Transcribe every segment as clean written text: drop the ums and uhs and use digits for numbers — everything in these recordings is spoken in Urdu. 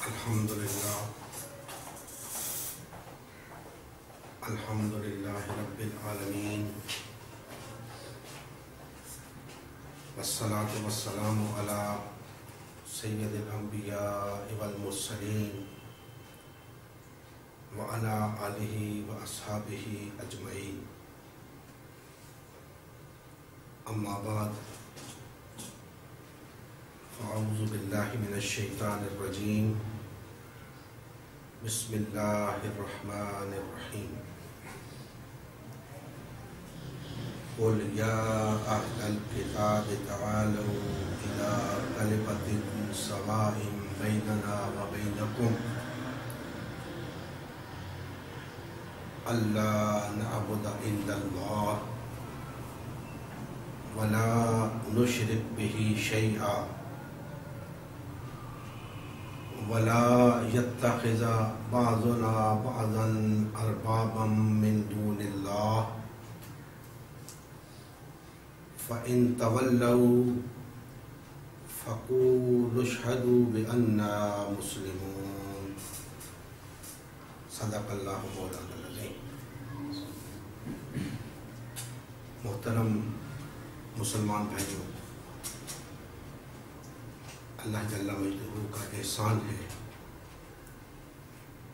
الحمدللہ رب العالمین والصلاة والسلام علی سید الانبیاء والمرسلین وعلی آلہ واصحابہ اجمعین، اما بعد فاعوذ باللہ من الشیطان الرجیم، بسم اللہ الرحمن الرحیم۔ قل یا اہل الکتاب تعالوا الی کلمۃ سواء بیننا وبینکم الا نعبد الا اللہ ولا نشرک بہ شیئا ولا يتخذ بعضنا بعضا اربابا من دون اللہ فإن تولوا فقولوا اشهدوا بأننا مسلمون۔ صدق اللہ مولانا العظیم۔ محترم مسلمان بھائیوں، اللہ جل مجدہ کا احسان ہے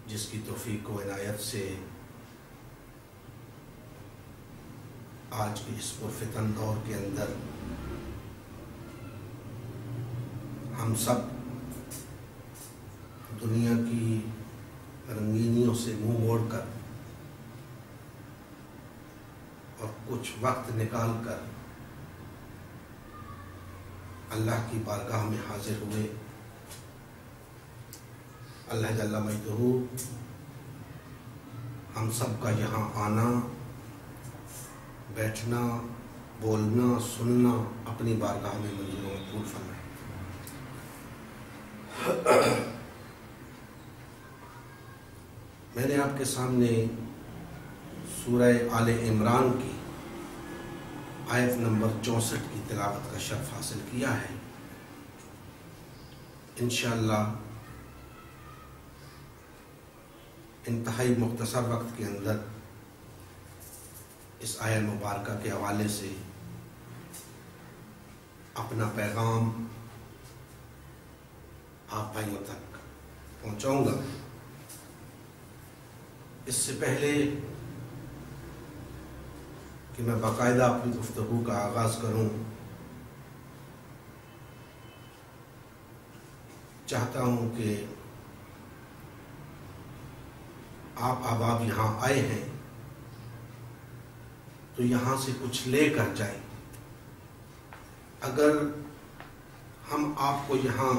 جس کی توفیق و عنایت سے آج کے اس پرفتن دور کے اندر ہم سب دنیا کی رنگینیوں سے منہ موڑ کر اور کچھ وقت نکال کر اللہ کی بارگاہ میں حاضر ہوئے۔ اللہ جل مجدہ ہم سب کا یہاں آنا، بیٹھنا، بولنا، سننا اپنی بارگاہ میں منظور و مقبول فرمائے۔ میں نے آپ کے سامنے سورہ آل عمران کی آیت نمبر 64 کی تلاوت کا شرف حاصل کیا ہے۔ انشاءاللہ انتہائی مختصر وقت کے اندر اس آیت مبارکہ کے حوالے سے اپنا پیغام آپ بھائیوں تک پہنچاؤں گا۔ اس سے پہلے کہ میں باقاعدہ اپنی گفتگو کا آغاز کروں، چاہتا ہوں کہ آپ احباب یہاں آئے ہیں تو یہاں سے کچھ لے کر جائیں۔ اگر ہم آپ کو یہاں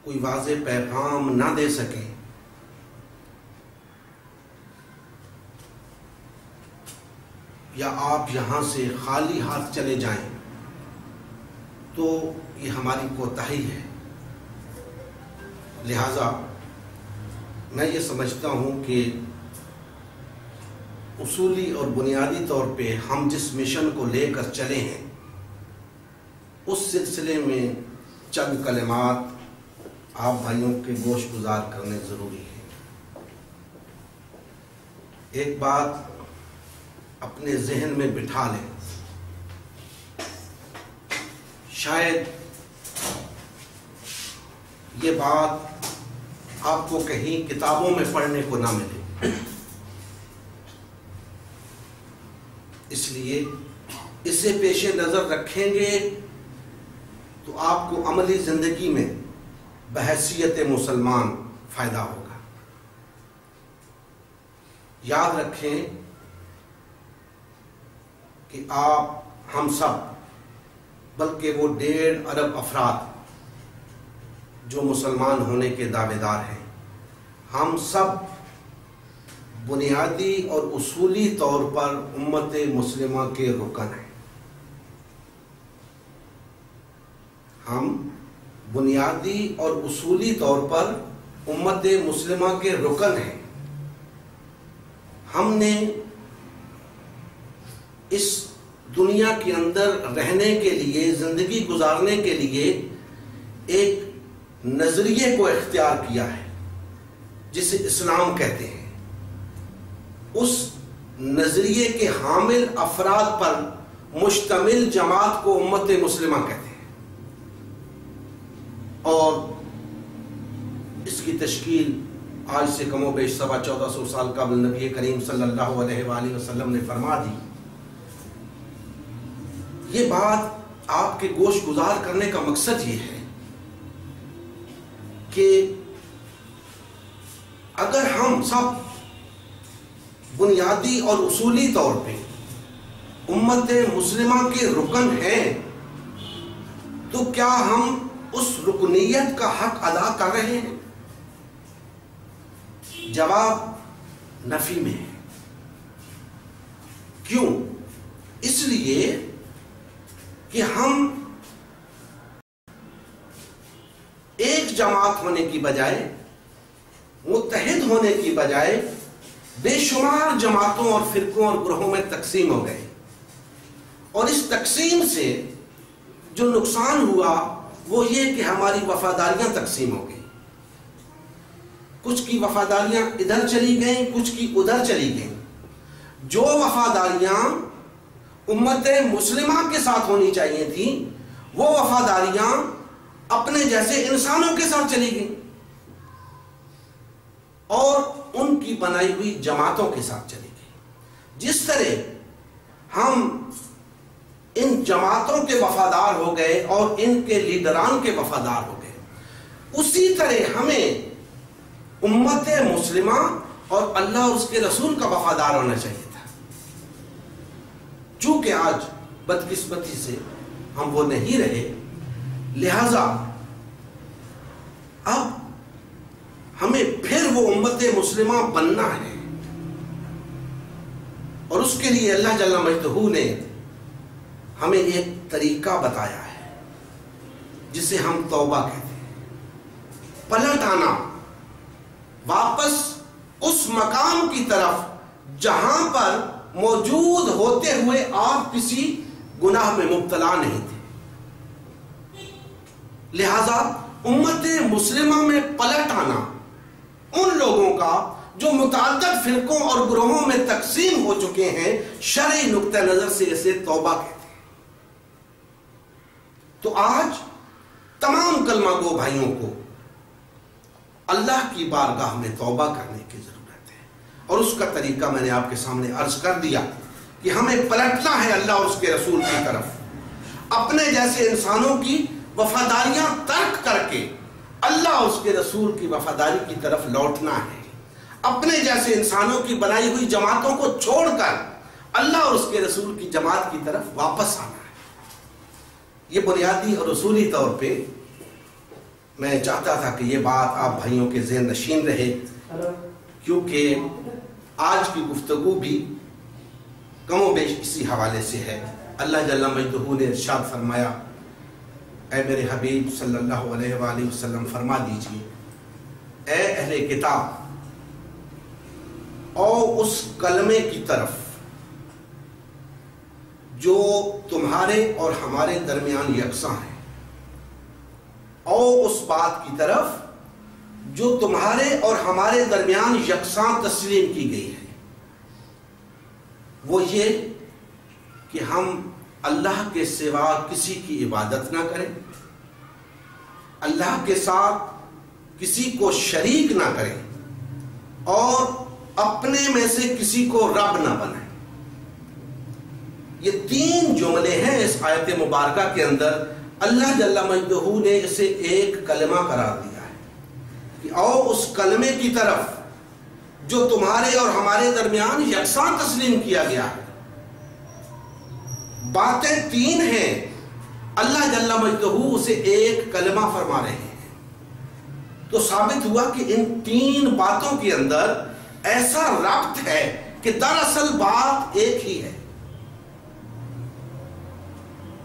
کوئی واضح پیغام نہ دے سکیں یا آپ یہاں سے خالی ہاتھ چلے جائیں تو یہ ہماری کوتاہی ہے۔ لہذا میں یہ سمجھتا ہوں کہ اصولی اور بنیادی طور پہ ہم جس مشن کو لے کر چلے ہیں اس سلسلے میں چند کلمات آپ بھائیوں کے گوش گزار کرنے ضروری ہے۔ ایک بات اپنے ذہن میں بٹھا لیں، شاید یہ بات آپ کو کہیں کتابوں میں پڑھنے کو نہ ملے، اس لیے اسے پیش نظر رکھیں گے تو آپ کو عملی زندگی میں بحیثیت مسلمان فائدہ ہوگا۔ یاد رکھیں کہ آپ، ہم سب، بلکہ وہ 1.5 ارب افراد جو مسلمان ہونے کے دعوے دار ہیں، ہم سب بنیادی اور اصولی طور پر امت مسلمہ کے رکن ہیں۔ ہم بنیادی اور اصولی طور پر امت مسلمہ کے رکن ہیں۔ ہم نے اس دنیا کے اندر رہنے کے لیے، زندگی گزارنے کے لیے ایک نظریے کو اختیار کیا ہے جسے اسلام کہتے ہیں، اس نظریے کے حامل افراد پر مشتمل جماعت کو امت مسلمہ کہتے ہیں، اور اس کی تشکیل آج سے کم و بیش 1450 سال قبل نبی کریم صلی اللہ علیہ وآلہ وسلم نے فرما دی۔ یہ بات آپ کے گوش گزار کرنے کا مقصد یہ ہے کہ اگر ہم سب بنیادی اور اصولی طور پہ امت مسلمہ کے رکن ہیں تو کیا ہم اس رکنیت کا حق ادا کر رہے ہیں؟ جواب نفی میں ہے۔ کیوں؟ اس لیے کہ ہم ایک جماعت ہونے کی بجائے، متحد ہونے کی بجائے بے شمار جماعتوں اور فرقوں اور گروہوں میں تقسیم ہو گئے، اور اس تقسیم سے جو نقصان ہوا وہ یہ کہ ہماری وفاداریاں تقسیم ہو گئی، کچھ کی وفاداریاں ادھر چلی گئیں، کچھ کی ادھر چلی گئیں۔ جو وفاداریاں امت مسلمہ کے ساتھ ہونی چاہیے تھیں وہ وفاداریاں اپنے جیسے انسانوں کے ساتھ چلی گئیں اور ان کی بنائی ہوئی جماعتوں کے ساتھ چلی گئی۔ جس طرح ہم ان جماعتوں کے وفادار ہو گئے اور ان کے لیڈران کے وفادار ہو گئے، اسی طرح ہمیں امت مسلمہ اور اللہ اور اس کے رسول کا وفادار ہونا چاہیے تھا۔ چونکہ آج بدقسمتی سے ہم وہ نہیں رہے، لہذا اب ہمیں پھر وہ امت مسلمہ بننا ہے، اور اس کے لیے اللہ جل مجدہ نے ہمیں ایک طریقہ بتایا ہے جسے ہم توبہ کہتے ہیں۔ پلٹ آنا، واپس اس مقام کی طرف جہاں پر موجود ہوتے ہوئے آپ کسی گناہ میں مبتلا نہیں تھے۔ لہذا امت مسلمہ میں پلٹ آنا ان لوگوں کا جو متعدد فرقوں اور گروہوں میں تقسیم ہو چکے ہیں، شرعی نقطہ نظر سے اسے توبہ کہتے ہیں۔ تو آج تمام کلمہ گو بھائیوں کو اللہ کی بارگاہ میں توبہ کرنے کی ضرورت ہے، اور اس کا طریقہ میں نے آپ کے سامنے عرض کر دیا کہ ہمیں پلٹنا ہے اللہ اور اس کے رسول کی طرف، اپنے جیسے انسانوں کی وفاداریاں ترک کر کے اللہ اور اس کے رسول کی وفاداری کی طرف لوٹنا ہے، اپنے جیسے انسانوں کی بنائی ہوئی جماعتوں کو چھوڑ کر اللہ اور اس کے رسول کی جماعت کی طرف واپس آنا ہے۔ یہ بنیادی اور اصولی طور پہ میں چاہتا تھا کہ یہ بات آپ بھائیوں کے ذہن نشین رہے، کیونکہ آج کی گفتگو بھی کم و بیش اسی حوالے سے ہے۔ اللہ جل مجدہ نے ارشاد فرمایا، اے میرے حبیب صلی اللہ علیہ وآلہ وسلم فرما دیجئے، اے اہل کتاب، او اس کلمے کی طرف جو تمہارے اور ہمارے درمیان یکساں ہے، او اس بات کی طرف جو تمہارے اور ہمارے درمیان یکساں تسلیم کی گئی ہے، وہ یہ کہ ہم اللہ کے سوا کسی کی عبادت نہ کریں، اللہ کے ساتھ کسی کو شریک نہ کریں، اور اپنے میں سے کسی کو رب نہ بنائیں۔ یہ تین جملے ہیں اس آیت مبارکہ کے اندر، اللہ جل مجدہ نے اسے ایک کلمہ قرار دیا ہے کہ او اس کلمے کی طرف جو تمہارے اور ہمارے درمیان یکساں تسلیم کیا گیا ہے۔ باتیں تین ہیں، اللہ جل مجدہ اسے ایک کلمہ فرما رہے ہیں، تو ثابت ہوا کہ ان تین باتوں کے اندر ایسا ربط ہے کہ دراصل بات ایک ہی ہے۔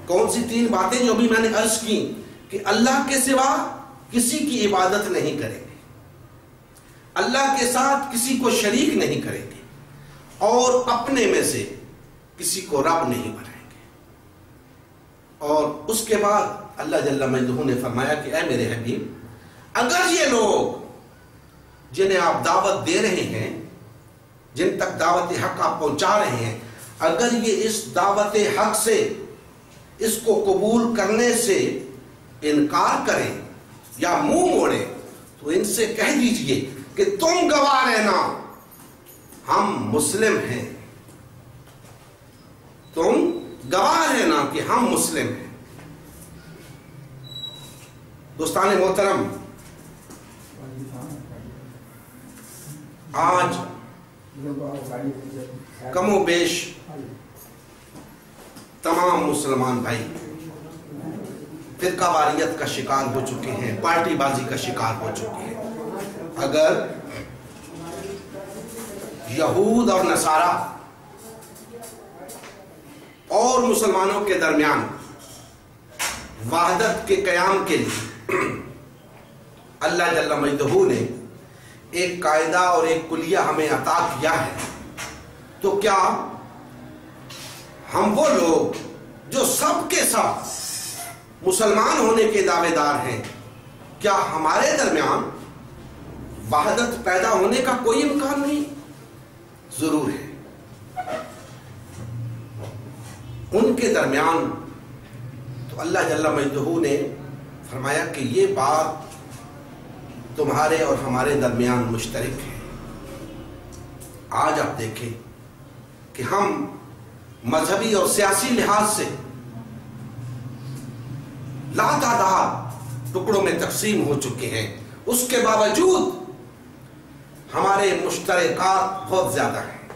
کون سی تین باتیں؟ جو بھی میں نے عرض کی کہ اللہ کے سوا کسی کی عبادت نہیں کریں گے، اللہ کے ساتھ کسی کو شریک نہیں کریں گے، اور اپنے میں سے کسی کو رب نہیں بنائیں گے۔ اور اس کے بعد اللہ جل مجدہ نے فرمایا کہ اے میرے حبیب، اگر یہ لوگ جنہیں آپ دعوت دے رہے ہیں، جن تک دعوت حق آپ پہنچا رہے ہیں، اگر یہ اس دعوت حق سے، اس کو قبول کرنے سے انکار کریں یا منہ موڑیں، تو ان سے کہہ دیجئے کہ تم گواہ رہنا ہم مسلم ہیں، تم گواہ رہنا کہ ہم مسلم ہیں۔ دوستان محترم، آج کم و بیش تمام مسلمان بھائی فرقہ واریت کا شکار ہو چکے ہیں، پارٹی بازی کا شکار ہو چکے ہیں۔ اگر یہود اور نصارہ اور مسلمانوں کے درمیان وحدت کے قیام کے لیے اللہ جل مجدہ نے ایک قاعدہ اور ایک کلیہ ہمیں عطا کیا ہے، تو کیا ہم وہ لوگ جو سب کے سب مسلمان ہونے کے دعوے دار ہیں، کیا ہمارے درمیان وحدت پیدا ہونے کا کوئی امکان نہیں؟ ضرور ہے۔ ان کے درمیان تو اللہ جل مجدہ نے فرمایا کہ یہ بات تمہارے اور ہمارے درمیان مشترک ہے۔ آج آپ دیکھیں کہ ہم مذہبی اور سیاسی لحاظ سے لاتعداد ٹکڑوں میں تقسیم ہو چکے ہیں، اس کے باوجود ہمارے مشترکات بہت زیادہ ہیں،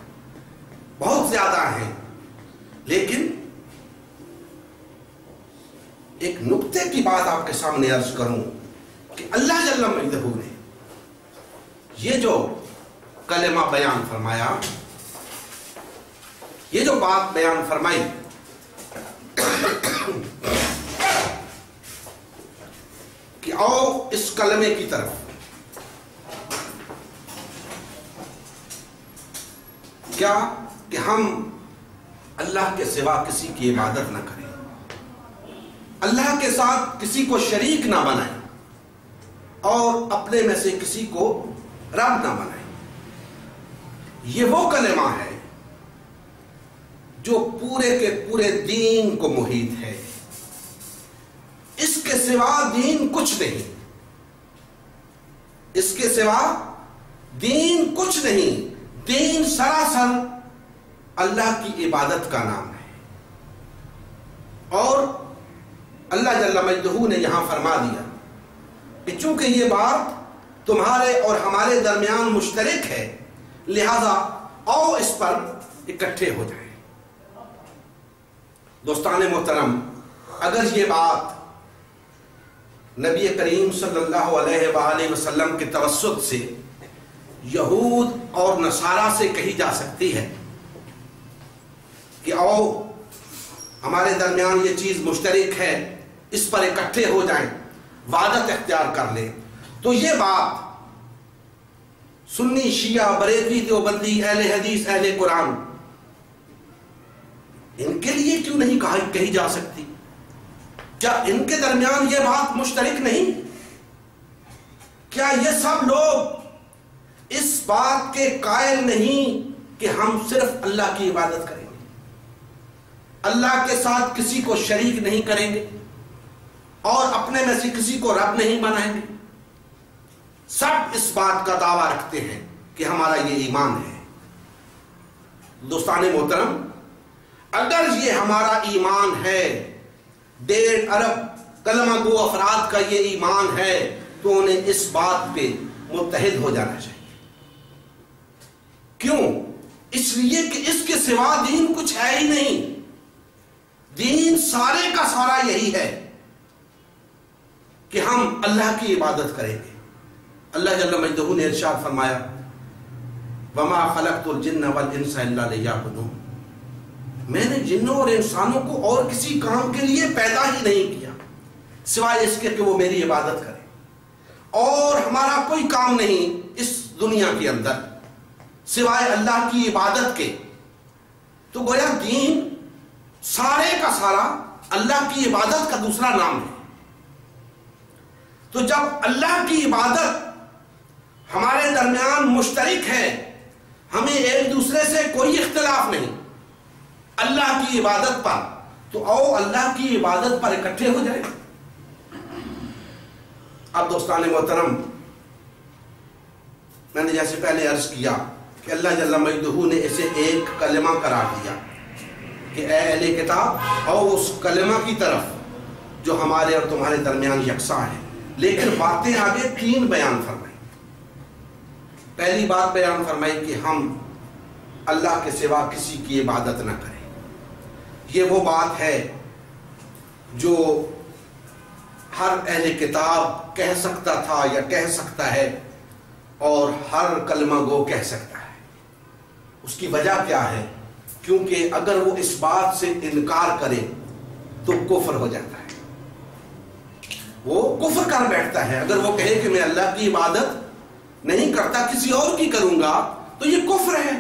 بہت زیادہ ہیں۔ لیکن ایک نقطے کی بات آپ کے سامنے عرض کروں کہ اللہ جل مجدہ نے یہ جو کلمہ بیان فرمایا، یہ جو بات بیان فرمائی کہ آؤ اس کلمے کی طرف، کیا کہ ہم اللہ کے سوا کسی کی عبادت نہ کریں، اللہ کے ساتھ کسی کو شریک نہ بنائیں اور اپنے میں سے کسی کو رب نہ بنائیں۔ یہ وہ کلمہ ہے جو پورے کے پورے دین کو محیط ہے، اس کے سوا دین کچھ نہیں، اس کے سوا دین کچھ نہیں۔ دین سراسر اللہ کی عبادت کا نام ہے، اور اللہ جل مجدہ نے یہاں فرما دیا کہ چونکہ یہ بات تمہارے اور ہمارے درمیان مشترک ہے، لہذا آؤ اس پر اکٹھے ہو جائیں۔ دوستان محترم، اگر یہ بات نبی کریم صلی اللہ علیہ وآلہ وسلم کے توسط سے یہود اور نصارہ سے کہی جا سکتی ہے کہ آؤ ہمارے درمیان یہ چیز مشترک ہے، اس پر اکٹھے ہو جائیں، وحدت اختیار کر لیں، تو یہ بات سنی، شیعہ، بریلوی، دیوبندی، اہل حدیث، اہل قرآن، ان کے لیے کیوں نہیں کہی جا سکتی؟ کیا ان کے درمیان یہ بات مشترک نہیں؟ کیا یہ سب لوگ اس بات کے قائل نہیں کہ ہم صرف اللہ کی عبادت کریں گے، اللہ کے ساتھ کسی کو شریک نہیں کریں گے اور اپنے میں سے کسی کو رب نہیں بنائیں گے؟ سب اس بات کا دعویٰ رکھتے ہیں کہ ہمارا یہ ایمان ہے۔ دوستان محترم، اگر یہ ہمارا ایمان ہے، 1.5 ارب کلمہ گو افراد کا یہ ایمان ہے، تو انہیں اس بات پہ متحد ہو جانا چاہیے۔ کیوں؟ اس لیے کہ اس کے سوا دین کچھ ہے ہی نہیں۔ دین سارے کا سارا یہی ہے کہ ہم اللہ کی عبادت کریں گے۔ اللہ جل مجدہ نے ارشاد فرمایا، وَمَا خَلَقْتُ الْجِنَّ وَالْإِنسَ إِلَّا لِيَعْبُدُونِ، میں نے جنوں اور انسانوں کو اور کسی کام کے لیے پیدا ہی نہیں کیا سوائے اس کے کہ وہ میری عبادت کریں، اور ہمارا کوئی کام نہیں اس دنیا کے اندر سوائے اللہ کی عبادت کے۔ تو گویا دین سارے کا سارا اللہ کی عبادت کا دوسرا نام ہے۔ تو جب اللہ کی عبادت ہمارے درمیان مشترک ہے، ہمیں ایک دوسرے سے کوئی اختلاف نہیں اللہ کی عبادت پر، تو آؤ اللہ کی عبادت پر اکٹھے ہو جائیں۔ اب دوستان محترم، میں نے جیسے پہلے عرض کیا کہ اللہ جل مجدہ نے اسے ایک کلمہ قرار دیا کہ اے اہل کتاب آؤ اس کلمہ کی طرف جو ہمارے اور تمہارے درمیان یکساں ہے، لیکن باتیں آگے 3 بیان فرمائی۔ پہلی بات بیان فرمائی کہ ہم اللہ کے سوا کسی کی عبادت نہ کریں۔ یہ وہ بات ہے جو ہر اہل کتاب کہہ سکتا تھا یا کہہ سکتا ہے، اور ہر کلمہ گو کہہ سکتا ہے۔ اس کی وجہ کیا ہے؟ کیونکہ اگر وہ اس بات سے انکار کرے تو کفر ہو جاتا ہے، وہ کفر کر بیٹھتا ہے۔ اگر وہ کہے کہ میں اللہ کی عبادت نہیں کرتا، کسی اور کی کروں گا، تو یہ کفر ہے۔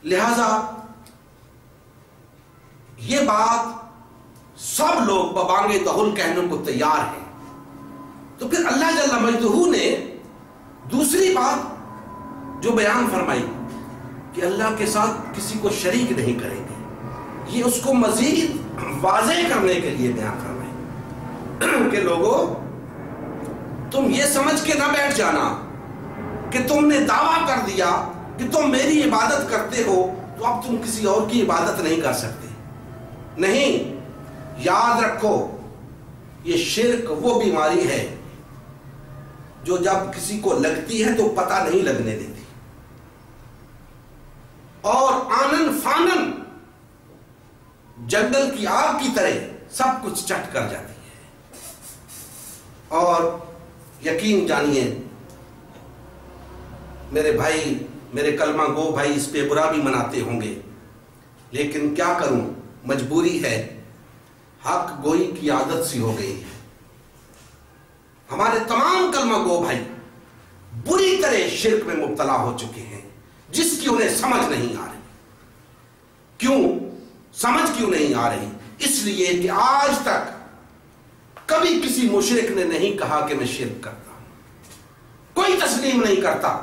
لہذا یہ بات سب لوگ ببانگ دہل کہنے کو تیار ہیں۔ تو پھر اللہ جل مجدہ نے دوسری بات جو بیان فرمائی کہ اللہ کے ساتھ کسی کو شریک نہیں کریں گے، یہ اس کو مزید واضح کرنے کے لیے بیان فرمائی کہ لوگوں تم یہ سمجھ کے نہ بیٹھ جانا کہ تم نے دعویٰ کر دیا کہ تم میری عبادت کرتے ہو تو اب تم کسی اور کی عبادت نہیں کر سکتے۔ نہیں، یاد رکھو یہ شرک وہ بیماری ہے جو جب کسی کو لگتی ہے تو پتہ نہیں لگنے دیتی، اور آنن فانن جنگل کی آگ کی طرح سب کچھ چٹ کر جاتی ہے۔ اور یقین جانیے میرے بھائی، میرے کلمہ گو بھائی اس پہ برا بھی مناتے ہوں گے، لیکن کیا کروں، مجبوری ہے، حق گوئی کی عادت سی ہو گئی ہے۔ ہمارے تمام کلمہ گو بھائی بری طرح شرک میں مبتلا ہو چکے ہیں، جس کی انہیں سمجھ نہیں آ رہی۔ کیوں سمجھ کیوں نہیں آ رہی؟ اس لیے کہ آج تک کبھی کسی مشرک نے نہیں کہا کہ میں شرک کرتا ہوں، کوئی تسلیم نہیں کرتا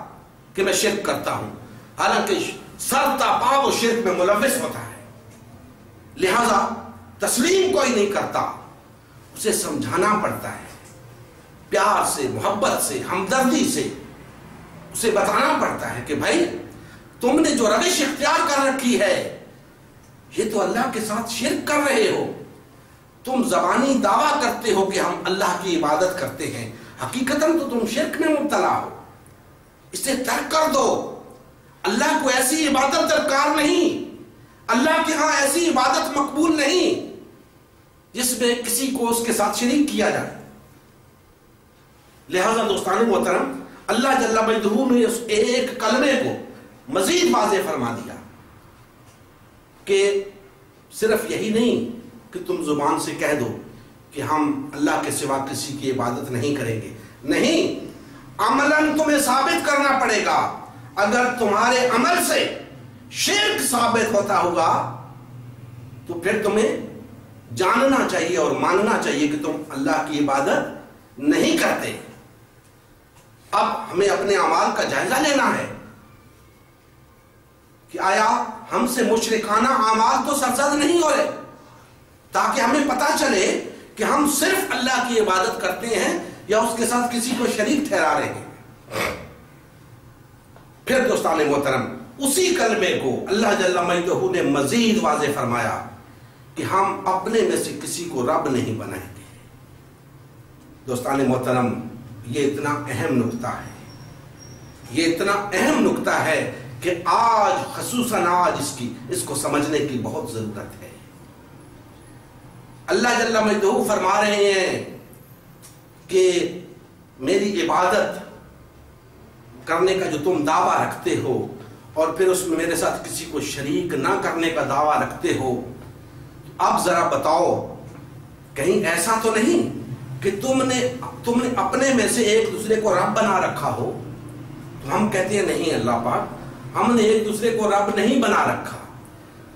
کہ میں شرک کرتا ہوں، حالانکہ سر تا پا وہ شرک میں ملوث ہوتا ہے۔ لہذا تسلیم کوئی نہیں کرتا، اسے سمجھانا پڑتا ہے، پیار سے، محبت سے، ہمدردی سے اسے بتانا پڑتا ہے کہ بھائی تم نے جو روش اختیار کر رکھی ہے یہ تو اللہ کے ساتھ شرک کر رہے ہو۔ تم زبانی دعویٰ کرتے ہو کہ ہم اللہ کی عبادت کرتے ہیں، حقیقتاً تو تم شرک میں مبتلا ہو، اسے ترک کر دو۔ اللہ کو ایسی عبادت درکار نہیں، اللہ کے ہاں ایسی عبادت مقبول نہیں جس میں کسی کو اس کے ساتھ شریک کیا جائے۔ لہذا دوستان محترم، اللہ جل مجدہ نے اس ایک کلمے کو مزید واضح فرما دیا کہ صرف یہی نہیں کہ تم زبان سے کہہ دو کہ ہم اللہ کے سوا کسی کی عبادت نہیں کریں گے، نہیں، عملاً تمہیں ثابت کرنا پڑے گا۔ اگر تمہارے عمل سے شرک ثابت ہوتا ہوگا تو پھر تمہیں جاننا چاہیے اور ماننا چاہیے کہ تم اللہ کی عبادت نہیں کرتے۔ اب ہمیں اپنے اعمال کا جائزہ لینا ہے کہ آیا ہم سے مشرکانہ اعمال تو سرزد نہیں ہو رہے، تاکہ ہمیں پتہ چلے کہ ہم صرف اللہ کی عبادت کرتے ہیں یا اس کے ساتھ کسی کو شریک ٹھہرا رہے ہیں۔ پھر دوستان محترم، اسی کلمے کو اللہ جل مجدہ نے مزید واضح فرمایا کہ ہم اپنے میں سے کسی کو رب نہیں بنائیں گے۔ دوستان محترم، یہ اتنا اہم نکتہ ہے، یہ اتنا اہم نکتہ ہے کہ آج خصوصاً آج اس کو سمجھنے کی بہت ضرورت ہے۔ اللہ جل مجدہ فرما رہے ہیں کہ میری عبادت کرنے کا جو تم دعویٰ رکھتے ہو اور پھر اس میں میرے ساتھ کسی کو شریک نہ کرنے کا دعویٰ رکھتے ہو، اب ذرا بتاؤ کہیں ایسا تو نہیں کہ تم نے اپنے میں سے ایک دوسرے کو رب بنا رکھا ہو؟ تو ہم کہتے ہیں نہیں اللہ پاک، ہم نے ایک دوسرے کو رب نہیں بنا رکھا۔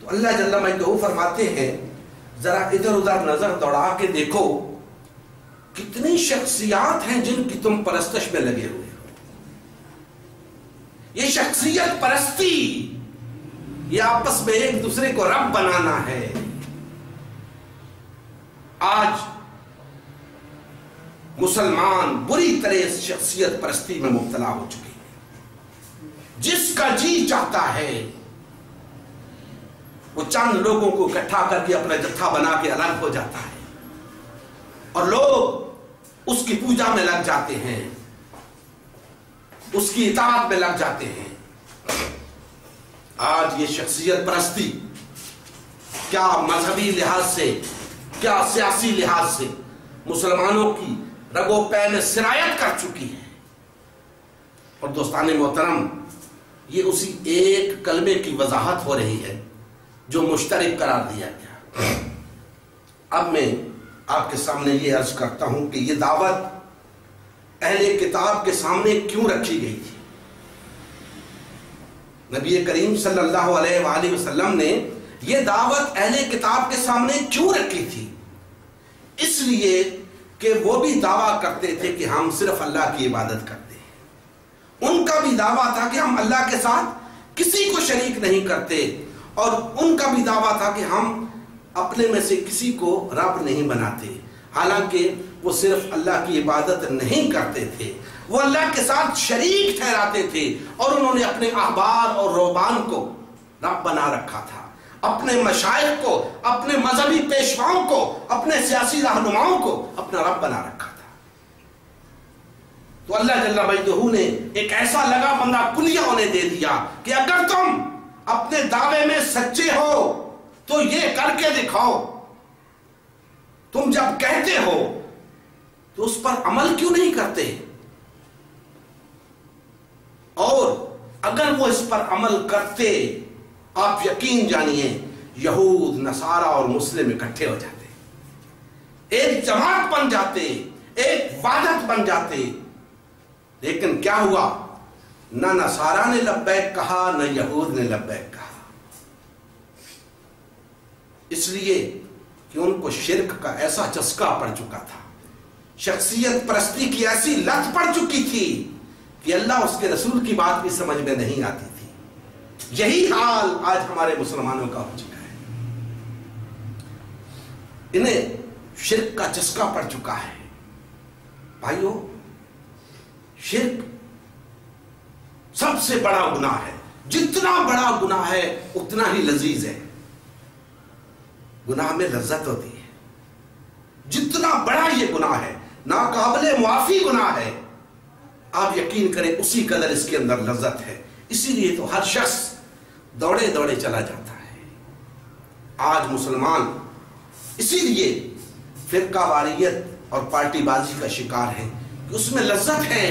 تو اللہ جل مجدہ فرماتے ہیں ذرا ادھر ادھر نظر دوڑا کے دیکھو کتنی شخصیات ہیں جن کی تم پرستش میں لگے ہوئے ہو. یہ شخصیت پرستی، یہ آپس میں ایک دوسرے کو رب بنانا ہے. آج مسلمان بری طرح اس شخصیت پرستی میں مبتلا ہو چکے ہیں. جس کا جی چاہتا ہے وہ چند لوگوں کو اکٹھا کر کے اپنا جتھا بنا کے الگ ہو جاتا ہے اور لوگ اس کی پوجا میں لگ جاتے ہیں، اس کی اطاعت میں لگ جاتے ہیں. آج یہ شخصیت پرستی کیا مذہبی لحاظ سے، کیا سیاسی لحاظ سے مسلمانوں کی رگو پے میں سرایت کر چکی ہے. اور دوستان محترم، یہ اسی ایک کلمے کی وضاحت ہو رہی ہے جو مشترک قرار دیا گیا. اب میں آپ کے سامنے یہ عرض کرتا ہوں کہ یہ دعوت اہل کتاب کے سامنے کیوں رکھی گئی تھی. نبی کریم صلی اللہ علیہ وآلہ وسلم نے یہ دعوت اہل کتاب کے سامنے کیوں رکھی تھی؟ اس لیے کہ وہ بھی دعویٰ کرتے تھے کہ ہم صرف اللہ کی عبادت کرتے ہیں. ان کا بھی دعویٰ تھا کہ ہم اللہ کے ساتھ کسی کو شریک نہیں کرتے، اور ان کا بھی دعویٰ تھا کہ ہم اپنے میں سے کسی کو رب نہیں بناتے. حالانکہ وہ صرف اللہ کی عبادت نہیں کرتے تھے، وہ اللہ کے ساتھ شریک ٹھہراتے تھے، اور انہوں نے اپنے احبار اور رہبان کو رب بنا رکھا تھا، اپنے مشائخ کو، اپنے مذہبی پیشواؤں کو، اپنے سیاسی رہنماؤں کو اپنا رب بنا رکھا تھا. تو اللہ جل مجدہ نے ایک ایسا لگا بندہ کلیہ انہیں دے دیا کہ اگر تم اپنے دعوے میں سچے ہو تو یہ کر کے دکھاؤ. تم جب کہتے ہو تو اس پر عمل کیوں نہیں کرتے؟ اور اگر وہ اس پر عمل کرتے، آپ یقین جانیے یہود، نصارہ اور مسلم اکٹھے ہو جاتے، ایک جماعت بن جاتے، ایک وحدت بن جاتے. لیکن کیا ہوا؟ نہ نصارہ نے لبیک کہا، نہ یہود نے لبیک کہا. اس لیے کہ ان کو شرک کا ایسا چسکا پڑ چکا تھا، شخصیت پرستی کی ایسی لت پڑ چکی تھی کہ اللہ اس کے رسول کی بات بھی سمجھ میں نہیں آتی تھی. یہی حال آج ہمارے مسلمانوں کا ہو چکا ہے. انہیں شرک کا چسکا پڑ چکا ہے. بھائیو، شرک سب سے بڑا گناہ ہے. جتنا بڑا گناہ ہے اتنا ہی لذیذ ہے. گناہ میں لذت ہوتی ہے. جتنا بڑا یہ گناہ ہے، ناقابل معافی گناہ ہے، آپ یقین کریں اسی قدر اس کے اندر لذت ہے. اسی لیے تو ہر شخص دوڑے دوڑے چلا جاتا ہے. آج مسلمان اسی لیے فرقہ واریت اور پارٹی بازی کا شکار ہے کہ اس میں لذت ہے.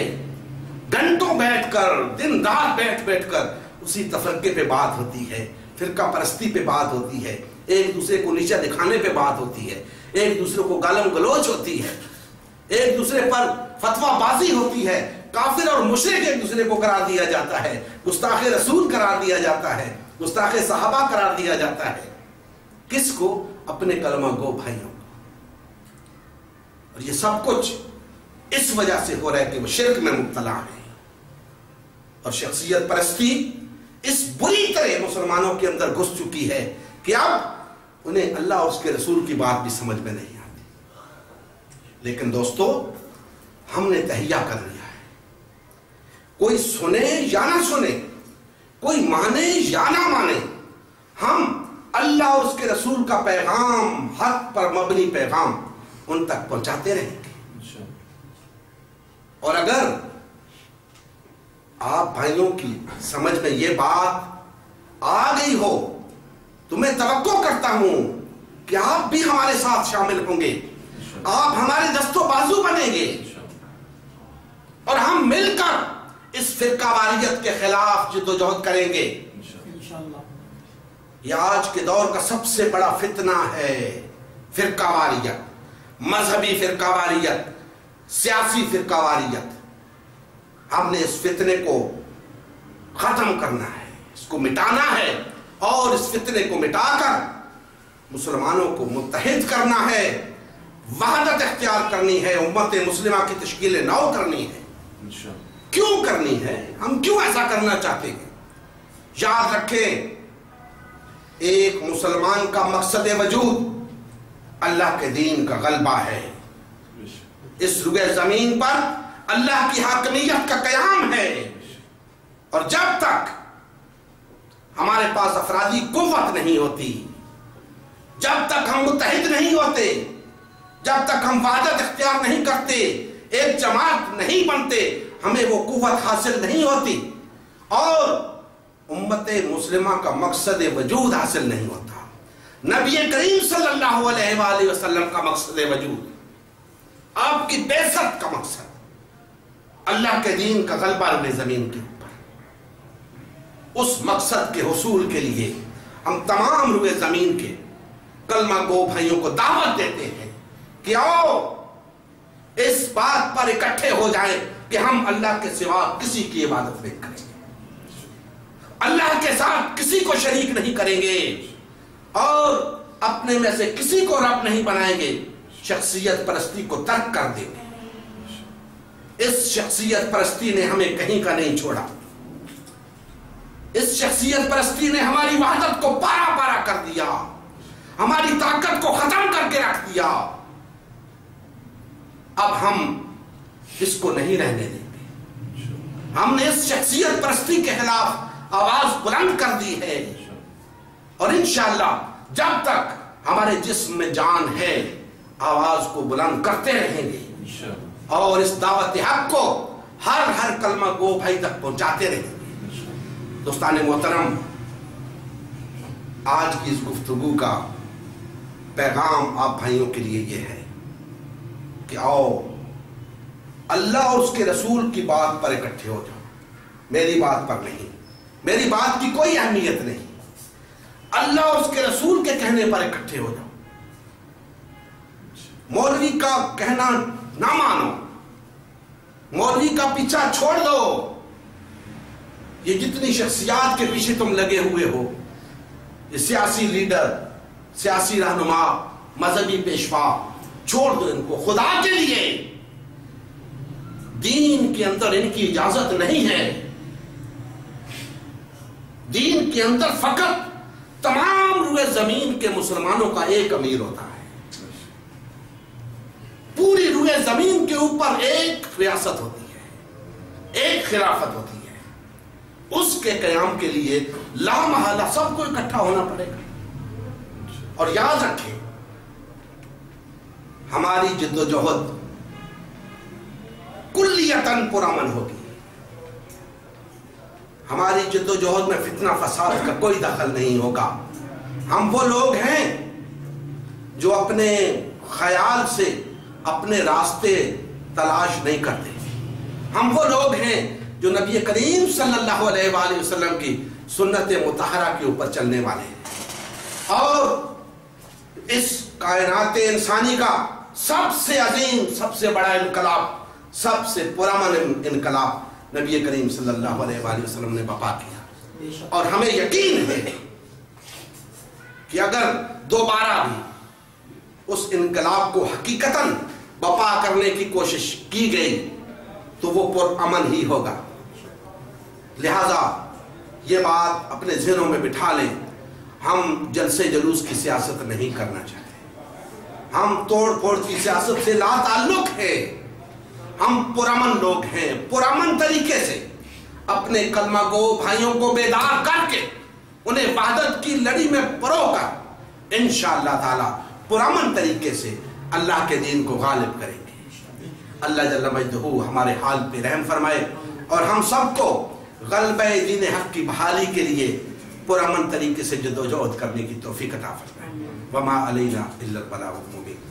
گھنٹوں بیٹھ کر، دن رات بیٹھ کر اسی تفرقے پہ بات ہوتی ہے، فرقہ پرستی پہ بات ہوتی ہے، ایک دوسرے کو نیچا دکھانے پہ بات ہوتی ہے، ایک دوسرے کو گالم گلوچ ہوتی ہے، ایک دوسرے پر فتویٰ بازی ہوتی ہے، کافر اور مشرک ایک دوسرے کو قرار دیا جاتا ہے، گستاخ رسول قرار دیا جاتا ہے، گستاخ صحابہ قرار دیا جاتا ہے. کس کو؟ اپنے کلمہ گو بھائیوں کو. اور یہ سب کچھ اس وجہ سے ہو رہا ہے کہ وہ شرک میں مبتلا ہیں. اور شخصیت پرستی اس بری طرح مسلمانوں کے اندر گھس چکی ہے کہ اب انہیں اللہ اور اس کے رسول کی بات بھی سمجھ میں نہیں آتی. لیکن دوستو، ہم نے تہیہ کر لیا ہے، کوئی سنے یا نہ سنے، کوئی مانے یا نہ مانے، ہم اللہ اور اس کے رسول کا پیغام، حق پر مبنی پیغام ان تک پہنچاتے رہیں گے. اور اگر آپ بھائیوں کی سمجھ میں یہ بات آ گئی ہو تو میں توقع کرتا ہوں کہ آپ بھی ہمارے ساتھ شامل ہوں گے، آپ ہمارے دست و بازو بنیں گے، اور ہم مل کر اس فرقہ واریت کے خلاف جدوجہد کریں گے. یہ آج کے دور کا سب سے بڑا فتنہ ہے، فرقہ واریت، مذہبی فرقہ واریت، سیاسی فرقہ واریت. ہم نے اس فتنے کو ختم کرنا ہے، اس کو مٹانا ہے، اور اس فتنے کو مٹا کر مسلمانوں کو متحد کرنا ہے، وحدت اختیار کرنی ہے، امت مسلمہ کی تشکیل نو کرنی ہے۔ کیوں کرنی ہے؟ ہم کیوں ایسا کرنا چاہتے ہیں؟ یاد رکھیں، ایک مسلمان کا مقصد وجود اللہ کے دین کا غلبہ ہے، اس روئے زمین پر اللہ کی حاکمیت کا قیام ہے۔ اور جب تک ہمارے پاس افرادی قوت نہیں ہوتی، جب تک ہم متحد نہیں ہوتے، جب تک ہم وحدت اختیار نہیں کرتے، ایک جماعت نہیں بنتے، ہمیں وہ قوت حاصل نہیں ہوتی اور امت مسلمہ کا مقصد وجود حاصل نہیں ہوتا۔ نبی کریم صلی اللہ علیہ وآلہ وسلم کا مقصد وجود، آپ کی بعثت کا مقصد، اللہ کے دین کا غلبہ روئے زمین کے اوپر، اس مقصد کے حصول کے لیے ہم تمام روئے زمین کے کلمہ گو بھائیوں کو دعوت دیتے ہیں کہ آؤ اس بات پر اکٹھے ہو جائیں کہ ہم اللہ کے سوا کسی کی عبادت نہیں کریں گے، اللہ کے ساتھ کسی کو شریک نہیں کریں گے اور اپنے میں سے کسی کو رب نہیں بنائیں گے، شخصیت پرستی کو ترک کر دیں گے۔ اس شخصیت پرستی نے ہمیں کہیں کا نہیں چھوڑا، اس شخصیت پرستی نے ہماری وحدت کو پارا پارا کر دیا، ہماری طاقت کو ختم کر کے رکھ دیا۔ اب ہم اس کو نہیں رہنے دیں گے، ہم نے اس شخصیت پرستی کے خلاف آواز بلند کر دی ہے اور انشاءاللہ جب تک ہمارے جسم میں جان ہے آواز کو بلند کرتے رہیں گے اور اس دعوت حق کو ہر کلمہ گو بھائی تک پہنچاتے رہیں گے۔ دوستان محترم، آج کی اس گفتگو کا پیغام آپ بھائیوں کے لیے یہ ہے کہ آؤ اللہ اور اس کے رسول کی بات پر اکٹھے ہو جاؤ، میری بات پر نہیں، میری بات کی کوئی اہمیت نہیں، اللہ اور اس کے رسول کے کہنے پر اکٹھے ہو جاؤ، مولوی کا کہنا نہ مانو، مولوی کا پیچھا چھوڑ دو۔ یہ جتنی شخصیات کے پیچھے تم لگے ہوئے ہو، یہ سیاسی لیڈر، سیاسی رہنما، مذہبی پیشوا، چھوڑ دو ان کو خدا کے لیے۔ دین کے اندر ان کی اجازت نہیں ہے، دین کے اندر فقط تمام روئے زمین کے مسلمانوں کا ایک امیر ہوتا ہے، پوری روئے زمین کے اوپر ایک ریاست ہوتی ہے، ایک خلافت ہوتی ہے، اس کے قیام کے لیے لامحالہ سب کو اکٹھا ہونا پڑے گا۔ اور یاد رکھیں، ہماری جد و جہد کلیتاً پرامن ہوگی، ہماری جد و جہد میں فتنہ فساد کا کوئی دخل نہیں ہوگا۔ ہم وہ لوگ ہیں جو اپنے خیال سے اپنے راستے تلاش نہیں کرتے، ہم وہ لوگ ہیں جو نبی کریم صلی اللہ علیہ وآلہ وسلم کی سنت مطہرہ کے اوپر چلنے والے ہیں، اور اس کائنات انسانی کا سب سے عظیم، سب سے بڑا انقلاب، سب سے پرامن انقلاب نبی کریم صلی اللہ علیہ وآلہ وسلم نے برپا کیا، اور ہمیں یقین ہے کہ اگر دوبارہ بھی اس انقلاب کو حقیقتاً برپا کرنے کی کوشش کی گئی تو وہ پرامن ہی ہوگا۔ لہذا یہ بات اپنے ذہنوں میں بٹھا لیں، ہم جلسے جلوس کی سیاست نہیں کرنا چاہتے، ہم توڑ پھوڑ کی سیاست سے لا تعلق ہے، ہم پرامن لوگ ہیں، پرامن طریقے سے اپنے کلمہ گو بھائیوں کو بیدار کر کے انہیں وحدت کی لڑی میں پرو کر انشاءاللہ تعالی پرامن طریقے سے اللہ کے دین کو غالب کریں گے۔ اللہ جل مجدہ ہمارے حال پہ رحم فرمائے اور ہم سب کو غلبہ دین حق کی بحالی کے لیے پرامن طریقے سے جدوجہد کرنے کی توفیق عطا فرمائے۔ وما علینا الا البلاغ المبین۔